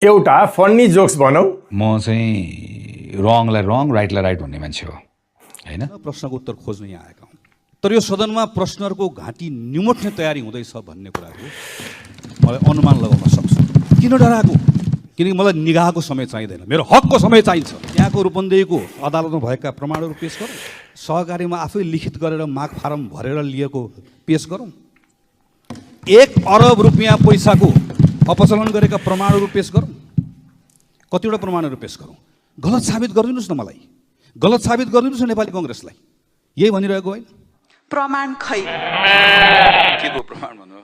एउटा funny jokes भनौँ। म चाहिँ रङलाई रङ राइटलाई राइट भन्ने मान्छे हो हैन। प्रश्नको उत्तर खोज्न यहाँ आएका हौँ, तर यो सदनमा प्रश्नहरूको घाँटी निमोट्ने तयारी हुँदैछ भन्ने कुराको मलाई अनुमान लगाउन सक्छु। किन डराएको? किनकि मलाई निगाहको समय चाहिँदैन, मेरो हकको समय चाहिन्छ। यहाँको रूपन्देहीको अदालतमा भएका प्रमाणहरू पेश गरौँ, सहकारीमा आफै लिखित गरेर माग फारम भरेर लिएको पेश गरौँ, 1 अरब रुपियाँ पैसाको अपचलन गरेका प्रमाणहरू पेश गरौँ। कतिवटा प्रमाणहरू पेश गरौँ, गलत साबित गरिदिनुहोस् न, मलाई गलत साबित गरिदिनुहोस् न नेपाली कङ्ग्रेसलाई। यही भनिरहेको होइन? प्रमाण खै के को प्रमाण भन्नु?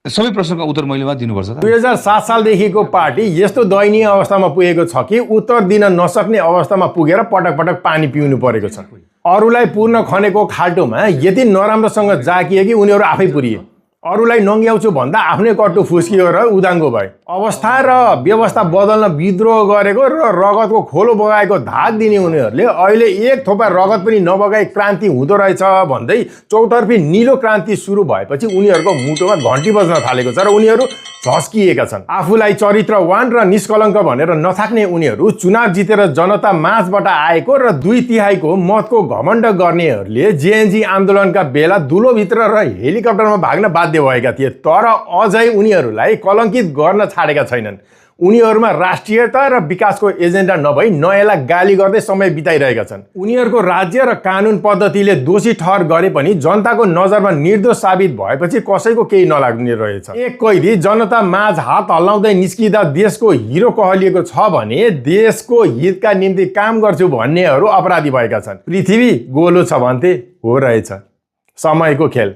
सबै प्रश्नको उत्तर मैले मात्र दिनुपर्छ त? 2007 सालदेखिको पार्टी यस्तो दयनीय अवस्थामा पुगेको छ कि उत्तर दिन नसक्ने अवस्थामा पुगेर पटक पटक पानी पिउनु परेको छ। अरूलाई पूर्ण खनेको खाल्टोमा यति नराम्रोसँग जाकिए कि उनीहरू आफै पुरिए। अरूलाई नङ्ग्याउँछु भन्दा आफ्नै कट्टु फुस्कियो र उदाङ्गो भए। अवस्था र व्यवस्था बदल्न विद्रोह गरेको र रगतको खोलो बगाएको धाक दिने उनीहरूले अहिले एक थोपा रगत पनि नबगाई क्रान्ति हुँदो रहेछ भन्दै चौतर्फी निलो क्रान्ति सुरु भएपछि उनीहरूको मुटुमा घन्टी बज्न थालेको छ र उनीहरू झस्किएका छन्। आफूलाई चरित्रवान र निष्कलङ्क भनेर नथाक्ने उनीहरू चुनाव जितेर जनता माझबाट आएको र 2/3 मतको घमण्ड गर्नेहरूले जेएनजी आन्दोलनका बेला दुलोभित्र र हेलिकप्टरमा भाग्न बाध्य भएका थिए, तर अझै उनीहरूलाई कलङ्कित गर्न छाडेका छैनन्। उनीहरूमा राष्ट्रियता र विकासको एजेन्डा नभई नयाँलाई गाली गर्दै समय बिताइरहेका छन्। उनीहरूको राज्य र कानुन पद्धतिले दोषी ठहर गरे पनि जनताको नजरमा निर्दोष साबित भएपछि कसैको केही नलाग्ने रहेछ। एक कैदी जनता माझ हात हल्लाउँदै निस्किँदा देशको हिरो कहलिएको छ भने देशको हितका निम्ति काम गर्छु भन्नेहरू अपराधी भएका छन्। पृथ्वी गोलो छ भन्थे हो रहेछ। समयको खेल।